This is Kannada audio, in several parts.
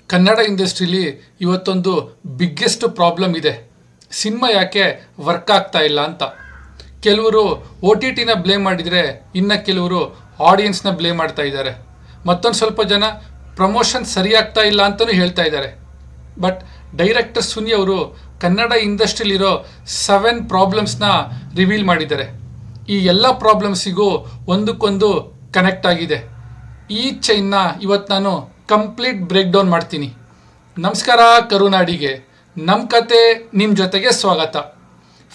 ಕನ್ನಡ ಇಂಡಸ್ಟ್ರಿಲಿ ಇವತ್ತೊಂದು ಬಿಗ್ಗೆಸ್ಟ್ ಪ್ರಾಬ್ಲಮ್ ಇದೆ. ಸಿನಿಮಾ ಯಾಕೆ ವರ್ಕ್ ಆಗ್ತಾ ಇಲ್ಲ ಅಂತ. ಕೆಲವರು ಒ ಟಿ ಟಿನ ಬ್ಲೇಮ್ ಮಾಡಿದರೆ ಇನ್ನು ಕೆಲವರು ಆಡಿಯನ್ಸ್ನ ಬ್ಲೇಮ್ ಮಾಡ್ತಾ ಇದ್ದಾರೆ. ಮತ್ತೊಂದು ಸ್ವಲ್ಪ ಜನ ಪ್ರಮೋಷನ್ ಸರಿಯಾಗ್ತಾ ಇಲ್ಲ ಅಂತಲೂ ಹೇಳ್ತಾ ಇದ್ದಾರೆ. ಬಟ್ ಡೈರೆಕ್ಟರ್ ಸುನಿ ಅವರು ಕನ್ನಡ ಇಂಡಸ್ಟ್ರಿಲಿರೋ 7 ಪ್ರಾಬ್ಲಮ್ಸ್ನ ರಿವೀಲ್ ಮಾಡಿದ್ದಾರೆ. ಈ ಎಲ್ಲ ಪ್ರಾಬ್ಲಮ್ಸಿಗೂ ಒಂದಕ್ಕೊಂದು ಕನೆಕ್ಟ್ ಆಗಿದೆ. ಈ ಚೈನ್ನ ಇವತ್ತು ನಾನು ಕಂಪ್ಲೀಟ್ ಬ್ರೇಕ್ ಡೌನ್ ಮಾಡ್ತೀನಿ. ನಮಸ್ಕಾರ ಕರುನಾಡಿಗೆ, ನಮ್ಮ ಕತೆ ನಿಮ್ಮ ಜೊತೆಗೆ ಸ್ವಾಗತ.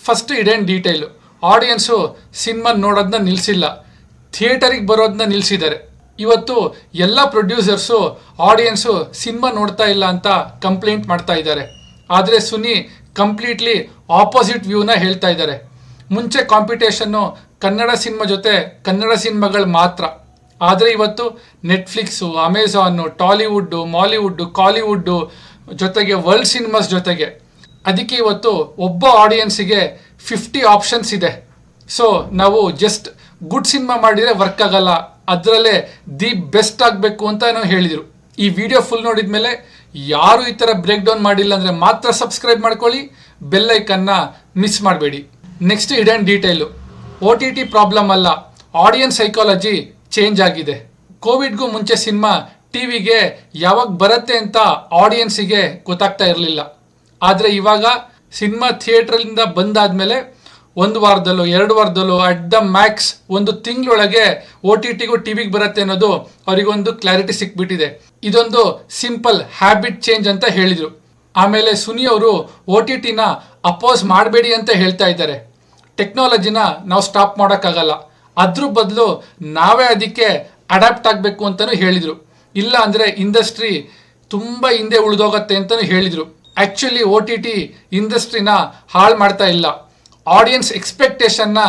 ಫಸ್ಟ್ ಇಡೇನ್ ಡೀಟೇಲು. ಆಡಿಯನ್ಸು ಸಿನಿಮಾ ನೋಡೋದನ್ನ ನಿಲ್ಲಿಸಿಲ್ಲ, ಥಿಯೇಟರಿಗೆ ಬರೋದನ್ನ ನಿಲ್ಲಿಸಿದ್ದಾರೆ. ಇವತ್ತು ಎಲ್ಲ ಪ್ರೊಡ್ಯೂಸರ್ಸು ಆಡಿಯನ್ಸು ಸಿನಿಮಾ ನೋಡ್ತಾ ಇಲ್ಲ ಅಂತ ಕಂಪ್ಲೇಂಟ್ ಮಾಡ್ತಾ ಇದ್ದಾರೆ. ಆದರೆ ಸುನಿ ಕಂಪ್ಲೀಟ್ಲಿ ಆಪೋಸಿಟ್ ವ್ಯೂನ ಹೇಳ್ತಾ ಇದ್ದಾರೆ. ಮುಂಚೆ ಕಾಂಪಿಟೇಷನ್ನು ಕನ್ನಡ ಸಿನಿಮಾ ಜೊತೆ ಕನ್ನಡ ಸಿನಿಮಾಗಳು ಮಾತ್ರ. ಆದರೆ ಇವತ್ತು ನೆಟ್ಫ್ಲಿಕ್ಸು, ಅಮೆಝಾನು, ಟಾಲಿವುಡ್ಡು, ಮಾಲಿವುಡ್ಡು, ಕಾಲಿವುಡ್ಡು ಜೊತೆಗೆ ವರ್ಲ್ಡ್ ಸಿನಿಮಾಸ್ ಜೊತೆಗೆ. ಅದಕ್ಕೆ ಇವತ್ತು ಒಬ್ಬ ಆಡಿಯನ್ಸಿಗೆ 50 ಆಪ್ಷನ್ಸ್ ಇದೆ. ಸೊ ನಾವು ಜಸ್ಟ್ ಗುಡ್ ಸಿನಿಮಾ ಮಾಡಿದರೆ ವರ್ಕ್ ಆಗಲ್ಲ, ಅದರಲ್ಲೇ ದಿ ಬೆಸ್ಟ್ ಆಗಬೇಕು ಅಂತ ನಾವು ಹೇಳಿದರು. ಈ ವಿಡಿಯೋ ಫುಲ್ ನೋಡಿದ ಮೇಲೆ ಯಾರು ಈ ಥರ ಬ್ರೇಕ್ ಡೌನ್ ಮಾಡಿಲ್ಲ ಅಂದರೆ ಮಾತ್ರ ಸಬ್ಸ್ಕ್ರೈಬ್ ಮಾಡ್ಕೊಳ್ಳಿ, ಬೆಲ್ಲೈಕನ್ನ ಮಿಸ್ ಮಾಡಬೇಡಿ. Next hidden detail. O T T problem ಅಲ್ಲ, ಆಡಿಯನ್ಸ್ ಸೈಕಾಲಜಿ ಚೇಂಜ್ ಆಗಿದೆ. ಕೋವಿಡ್ಗೂ ಮುಂಚೆ ಸಿನಿಮಾ ಟಿವಿಗೆ ಯಾವಾಗ ಬರುತ್ತೆ ಅಂತ ಆಡಿಯನ್ಸಿಗೆ ಗೊತ್ತಾಗ್ತಾ ಇರಲಿಲ್ಲ. ಆದರೆ ಇವಾಗ ಸಿನಿಮಾ ಥಿಯೇಟ್ರಿಂದ ಬಂದಾದಮೇಲೆ 1 ವಾರದಲ್ಲೋ 2 ವಾರದಲ್ಲೋ ಅಟ್ ದ ಮ್ಯಾಕ್ಸ್ 1 ತಿಂಗಳೊಳಗೆ ಒ ಟಿ ಟಿಗೂ ಟಿವಿಗೆ ಬರುತ್ತೆ ಅನ್ನೋದು ಅವರಿಗೊಂದು ಕ್ಲಾರಿಟಿ ಸಿಕ್ಬಿಟ್ಟಿದೆ. ಇದೊಂದು ಸಿಂಪಲ್ ಹ್ಯಾಬಿಟ್ ಚೇಂಜ್ ಅಂತ ಹೇಳಿದರು. ಆಮೇಲೆ ಸುನಿ ಅವರು ಒ ಟಿ ಟಿನ ಅಪೋಸ್ ಮಾಡಬೇಡಿ ಅಂತ ಹೇಳ್ತಾ ಇದ್ದಾರೆ. ಟೆಕ್ನಾಲಜಿನ ನಾವು ಸ್ಟಾಪ್ ಮಾಡೋಕ್ಕಾಗಲ್ಲ, ಅದ್ರ ಬದಲು ನಾವೇ ಅದಕ್ಕೆ ಅಡ್ಯಾಪ್ಟ್ ಆಗಬೇಕು ಅಂತಲೂ ಹೇಳಿದರು. ಇಲ್ಲ ಅಂದರೆ ಇಂಡಸ್ಟ್ರಿ ತುಂಬ ಹಿಂದೆ ಉಳಿದೋಗತ್ತೆ ಅಂತಲೂ ಹೇಳಿದರು. ಆ್ಯಕ್ಚುಲಿ ಒ ಟಿ ಟಿ ಇಂಡಸ್ಟ್ರಿನ ಹಾಳು ಮಾಡ್ತಾ ಇಲ್ಲ, ಆಡಿಯನ್ಸ್ ಎಕ್ಸ್ಪೆಕ್ಟೇಷನ್ನ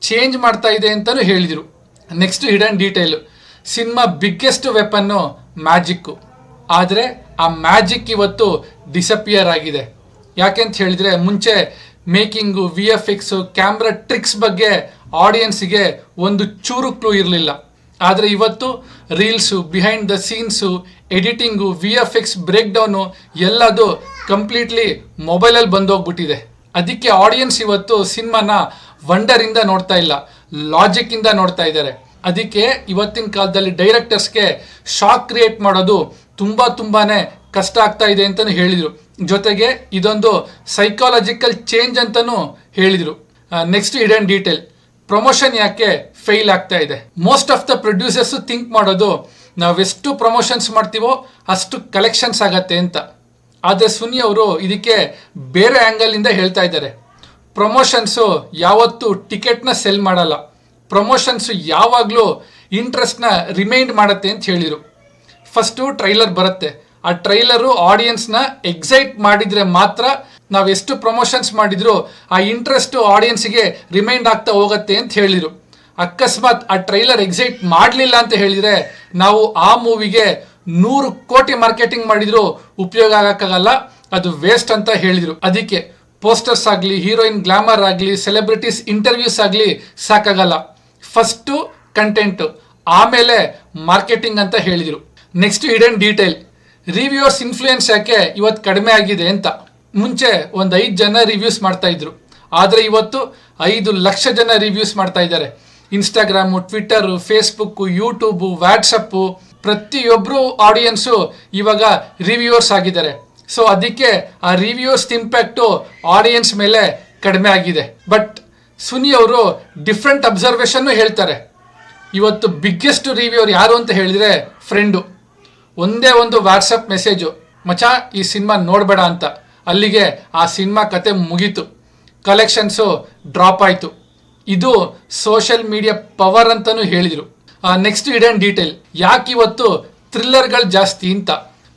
ಚೇಂಜ್ ಮಾಡ್ತಾ ಇದೆ ಅಂತಲೂ ಹೇಳಿದರು. Next hidden detail. Cinema biggest weapon magic. ಆದರೆ ಆ ಮ್ಯಾಜಿಕ್ ಇವತ್ತು ಡಿಸಪಿಯರ್ ಆಗಿದೆ. ಯಾಕೆಂತ ಹೇಳಿದರೆ ಮುಂಚೆ making, V F X, camera tricks ಬಗ್ಗೆ ಆಡಿಯನ್ಸಿಗೆ ಒಂದು ಚೂರು ಕ್ಲೂ ಇರಲಿಲ್ಲ. ಆದರೆ ಇವತ್ತು reels, behind the scenes, editing, V F X break down ಎಲ್ಲದು ಕಂಪ್ಲೀಟ್ಲಿ ಮೊಬೈಲಲ್ಲಿ ಬಂದೋಗ್ಬಿಟ್ಟಿದೆ. ಅದಕ್ಕೆ ಆಡಿಯನ್ಸ್ ಇವತ್ತು ಸಿನಿಮಾನ ವಂಡರಿಂದ ನೋಡ್ತಾ ಇಲ್ಲ, ಲಾಜಿಕ್ಕಿಂದ ನೋಡ್ತಾ ಇದ್ದಾರೆ. ಅದಕ್ಕೆ ಇವತ್ತಿನ ಕಾಲದಲ್ಲಿ ಡೈರೆಕ್ಟರ್ಸ್ಗೆ ಶಾಕ್ ಕ್ರಿಯೇಟ್ ಮಾಡೋದು ತುಂಬಾ ಕಷ್ಟ ಆಗ್ತಾ ಇದೆ ಅಂತಲೂ ಹೇಳಿದರು. ಜೊತೆಗೆ ಇದೊಂದು ಸೈಕಾಲಜಿಕಲ್ ಚೇಂಜ್ ಅಂತಲೂ ಹೇಳಿದರು. Next hidden detail. ಪ್ರಮೋಷನ್ ಯಾಕೆ ಫೇಲ್ ಆಗ್ತಾ ಇದೆ? Most of the producers think ಮಾಡೋದು ನಾವೆಷ್ಟು ಪ್ರಮೋಷನ್ಸ್ ಮಾಡ್ತೀವೋ ಅಷ್ಟು ಕಲೆಕ್ಷನ್ಸ್ ಆಗತ್ತೆ ಅಂತ. ಆದರೆ ಸುನಿ ಅವರು ಇದಕ್ಕೆ ಬೇರೆ ಆ್ಯಂಗಲಿಂದ ಹೇಳ್ತಾ ಇದ್ದಾರೆ. ಪ್ರಮೋಷನ್ಸು ಯಾವತ್ತೂ ಟಿಕೆಟ್ನ ಸೆಲ್ ಮಾಡಲ್ಲ, ಪ್ರಮೋಷನ್ಸು ಯಾವಾಗಲೂ ಇಂಟ್ರೆಸ್ಟ್ನ ರಿಮೈಂಡ್ ಮಾಡುತ್ತೆ ಅಂತ ಹೇಳಿದರು. ಫಸ್ಟು ಟ್ರೈಲರ್ ಬರುತ್ತೆ, ಆ ಟ್ರೈಲರು ಆಡಿಯನ್ಸ್ನ ಎಕ್ಸೈಟ್ ಮಾಡಿದರೆ ಮಾತ್ರ ನಾವೆಷ್ಟು ಪ್ರಮೋಷನ್ಸ್ ಮಾಡಿದ್ರು ಆ ಇಂಟ್ರೆಸ್ಟು ಆಡಿಯನ್ಸಿಗೆ ರಿಮೈಂಡ್ ಆಗ್ತಾ ಹೋಗುತ್ತೆ ಅಂತ ಹೇಳಿದರು. ಅಕಸ್ಮಾತ್ ಆ ಟ್ರೈಲರ್ ಎಕ್ಸೈಟ್ ಮಾಡಲಿಲ್ಲ ಅಂತ ಹೇಳಿದರೆ ನಾವು ಆ ಮೂವಿಗೆ 100 ಕೋಟಿ ಮಾರ್ಕೆಟಿಂಗ್ ಮಾಡಿದ್ರು ಉಪಯೋಗ ಆಗೋಕ್ಕಾಗಲ್ಲ, ಅದು ವೇಸ್ಟ್ ಅಂತ ಹೇಳಿದರು. ಅದಕ್ಕೆ ಪೋಸ್ಟರ್ಸ್ ಆಗಲಿ, ಹೀರೋಯಿನ್ ಗ್ಲಾಮರ್ ಆಗಲಿ, ಸೆಲೆಬ್ರಿಟೀಸ್ ಇಂಟರ್ವ್ಯೂಸ್ ಆಗಲಿ ಸಾಕಾಗಲ್ಲ, ಫಸ್ಟು ಕಂಟೆಂಟು ಆಮೇಲೆ ಮಾರ್ಕೆಟಿಂಗ್ ಅಂತ ಹೇಳಿದರು. Next hidden detail. Reviewers influence ಯಾಕೆ ಇವತ್ತು ಕಡಿಮೆ ಆಗಿದೆ ಅಂತ. ಮುಂಚೆ ಒಂದು 5 ಜನ ರಿವ್ಯೂಸ್ ಮಾಡ್ತಾ ಇದ್ರು, ಆದರೆ ಇವತ್ತು 5 ಲಕ್ಷ ಜನ ರಿವ್ಯೂಸ್ ಮಾಡ್ತಾ ಇದ್ದಾರೆ. Instagram, Twitter, Facebook, YouTube, WhatsApp, ಪ್ರತಿಯೊಬ್ಬರು ಆಡಿಯನ್ಸು ಇವಾಗ ರಿವ್ಯೂವರ್ಸ್ ಆಗಿದ್ದಾರೆ. ಸೊ ಅದಕ್ಕೆ ಆ ರಿವ್ಯೂವರ್ಸ್ ಇಂಪ್ಯಾಕ್ಟು ಆಡಿಯನ್ಸ್ ಮೇಲೆ ಕಡಿಮೆ ಆಗಿದೆ. ಬಟ್ ಸುನಿ ಅವರು ಡಿಫ್ರೆಂಟ್ ಅಬ್ಸರ್ವೇಷನ್ನು ಹೇಳ್ತಾರೆ. ಇವತ್ತು ಬಿಗ್ಗೆಸ್ಟ್ ರಿವ್ಯೂವರ್ ಯಾರು ಅಂತ ಹೇಳಿದರೆ ಫ್ರೆಂಡು. ಒಂದೇ ಒಂದು ವಾಟ್ಸಪ್ ಮೆಸೇಜು, ಮಚಾ ಈ ಸಿನಿಮಾ ನೋಡಬೇಡ ಅಂತ, ಅಲ್ಲಿಗೆ ಆ ಸಿನಿಮಾ ಕತೆ ಮುಗೀತು, ಕಲೆಕ್ಷನ್ಸು ಡ್ರಾಪ್ ಆಯಿತು. ಇದು ಸೋಷಿಯಲ್ ಮೀಡಿಯಾ ಪವರ್ ಅಂತಲೂ ಹೇಳಿದರು. Next hidden detail. ಯಾಕೆ ಇವತ್ತು ಥ್ರಿಲ್ಲರ್ಗಳು ಜಾಸ್ತಿ ಅಂತ.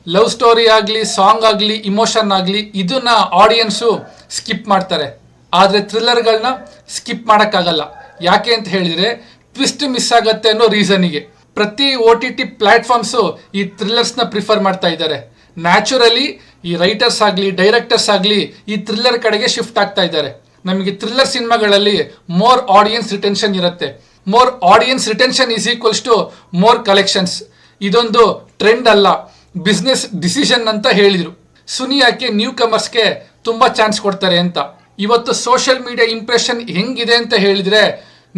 ಲವ್ ಸ್ಟೋರಿ ಆಗಲಿ, ಸಾಂಗ್ ಆಗಲಿ, ಇಮೋಷನ್ ಆಗಲಿ ಇದನ್ನ ಆಡಿಯನ್ಸು ಸ್ಕಿಪ್ ಮಾಡ್ತಾರೆ. ಆದರೆ ಥ್ರಿಲ್ಲರ್ಗಳನ್ನ ಸ್ಕಿಪ್ ಮಾಡೋಕ್ಕಾಗಲ್ಲ. ಯಾಕೆ ಅಂತ ಹೇಳಿದರೆ ಟ್ವಿಸ್ಟ್ ಮಿಸ್ ಆಗುತ್ತೆ ಅನ್ನೋ ರೀಸನಿಗೆ ಪ್ರತಿ ಒ ಟಿ ಟಿ ಪ್ಲ್ಯಾಟ್ಫಾರ್ಮ್ಸು ಈ ಥ್ರಿಲ್ಲರ್ಸ್ನ ಪ್ರಿಫರ್ ಮಾಡ್ತಾ ಇದ್ದಾರೆ. ನ್ಯಾಚುರಲಿ ಈ ರೈಟರ್ಸ್ ಆಗಲಿ, ಡೈರೆಕ್ಟರ್ಸ್ ಆಗಲಿ ಈ ಥ್ರಿಲ್ಲರ್ ಕಡೆಗೆ ಶಿಫ್ಟ್ ಆಗ್ತಾ ಇದ್ದಾರೆ. ನಮಗೆ ಥ್ರಿಲ್ಲರ್ ಸಿನಿಮಾಗಳಲ್ಲಿ ಮೋರ್ ಆಡಿಯನ್ಸ್ ರಿಟೆನ್ಷನ್ ಇರುತ್ತೆ. More audience retention is equals to more collections. ಇದೊಂದು ಟ್ರೆಂಡ್ ಅಲ್ಲ, ಬಿಸ್ನೆಸ್ ಡಿಸಿಷನ್ ಅಂತ ಹೇಳಿದರು. ಸುನಿ ಯಾಕೆ ನ್ಯೂ ಕಮರ್ಸ್ಗೆ ತುಂಬ ಚಾನ್ಸ್ ಕೊಡ್ತಾರೆ ಅಂತ. ಇವತ್ತು ಸೋಷಿಯಲ್ ಮೀಡಿಯಾ ಇಂಪ್ರೆಷನ್ ಹೆಂಗಿದೆ ಅಂತ ಹೇಳಿದರೆ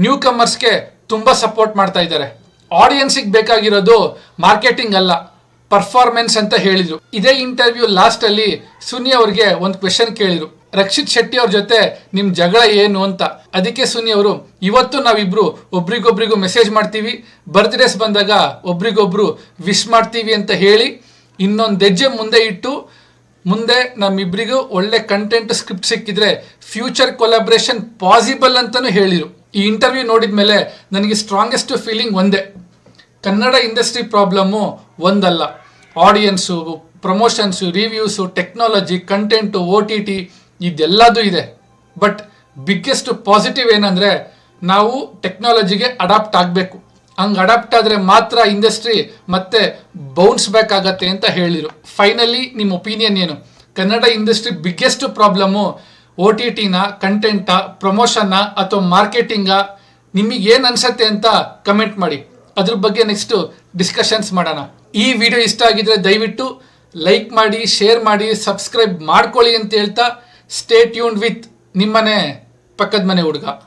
ನ್ಯೂ ಕಮರ್ಸ್ಗೆ ತುಂಬ ಸಪೋರ್ಟ್ ಮಾಡ್ತಾ ಇದ್ದಾರೆ. ಆಡಿಯನ್ಸಿಗೆ ಬೇಕಾಗಿರೋದು ಮಾರ್ಕೆಟಿಂಗ್ ಅಲ್ಲ, ಪರ್ಫಾರ್ಮೆನ್ಸ್ ಅಂತ ಹೇಳಿದರು. ಇದೇ ಇಂಟರ್ವ್ಯೂ ಲಾಸ್ಟಲ್ಲಿ ಸುನಿ ಅವ್ರಿಗೆ ಒಂದು ಕ್ವೆಶನ್ ಕೇಳಿದರು, ರಕ್ಷಿತ್ ಶೆಟ್ಟಿ ಅವ್ರ ಜೊತೆ ನಿಮ್ಮ ಜಗಳ ಏನು ಅಂತ. ಅದಕ್ಕೆ ಸುನಿ ಅವರು, ಇವತ್ತು ನಾವಿಬ್ರು ಒಬ್ರಿಗೊಬ್ರಿಗೂ ಮೆಸೇಜ್ ಮಾಡ್ತೀವಿ, ಬರ್ತ್ಡೇಸ್ ಬಂದಾಗ ಒಬ್ರಿಗೊಬ್ರು ವಿಶ್ ಮಾಡ್ತೀವಿ ಅಂತ ಹೇಳಿ ಇನ್ನೊಂದು ಹೆಜ್ಜೆ ಮುಂದೆ ಇಟ್ಟು, ಮುಂದೆ ನಮ್ಮಿಬ್ಬರಿಗೂ ಒಳ್ಳೆ ಕಂಟೆಂಟ್ ಸ್ಕ್ರಿಪ್ಟ್ ಸಿಕ್ಕಿದ್ರೆ ಫ್ಯೂಚರ್ ಕೊಲಾಬ್ರೇಷನ್ ಪಾಸಿಬಲ್ ಅಂತಲೂ ಹೇಳಿದರು. ಈ ಇಂಟರ್ವ್ಯೂ ನೋಡಿದ ಮೇಲೆ ನನಗೆ ಸ್ಟ್ರಾಂಗೆಸ್ಟ್ ಫೀಲಿಂಗ್ ಒಂದೇ, ಕನ್ನಡ ಇಂಡಸ್ಟ್ರಿ ಪ್ರಾಬ್ಲಮ್ಮು ಒಂದಲ್ಲ, audience, promotions, reviews, technology, content, OTT ಇದೆಲ್ಲದೂ ಇದೆ. ಬಟ್ ಬಿಗ್ಗೆಸ್ಟ್ ಪಾಸಿಟಿವ್ ಏನಂದರೆ ನಾವು ಟೆಕ್ನಾಲಜಿಗೆ ಅಡಾಪ್ಟ್ ಆಗಬೇಕು. ಹಂಗೆ ಅಡಾಪ್ಟ್ ಆದರೆ ಮಾತ್ರ ಇಂಡಸ್ಟ್ರಿ ಮತ್ತೆ ಬೌನ್ಸ್ ಬ್ಯಾಕ್ ಆಗತ್ತೆ ಅಂತ ಹೇಳಿದರು. ಫೈನಲಿ ನಿಮ್ಮ ಒಪಿನಿಯನ್ ಏನು? ಕನ್ನಡ ಇಂಡಸ್ಟ್ರಿ ಬಿಗ್ಗೆಸ್ಟ್ ಪ್ರಾಬ್ಲಮ್ಮು OTTನ, ಕಂಟೆಂಟಾ, ಪ್ರಮೋಷನ್ನ ಅಥವಾ ಮಾರ್ಕೆಟಿಂಗಾ? ನಿಮಗೇನು ಅನ್ಸತ್ತೆ ಅಂತ ಕಮೆಂಟ್ ಮಾಡಿ. ಅದ್ರ ಬಗ್ಗೆ ನೆಕ್ಸ್ಟು ಡಿಸ್ಕಷನ್ಸ್ ಮಾಡೋಣ. ಈ ವಿಡಿಯೋ ಇಷ್ಟ ಆಗಿದ್ರೆ ದಯವಿಟ್ಟು ಲೈಕ್ ಮಾಡಿ, ಶೇರ್ ಮಾಡಿ, ಸಬ್ಸ್ಕ್ರೈಬ್ ಮಾಡ್ಕೊಳ್ಳಿ ಅಂತ ಹೇಳ್ತಾ ಸ್ಟೇ ಟ್ಯೂನ್ಡ್ ವಿತ್ ನಿಮ್ಮನೆ ಪಕ್ಕದ ಮನೆ ಹುಡುಗ.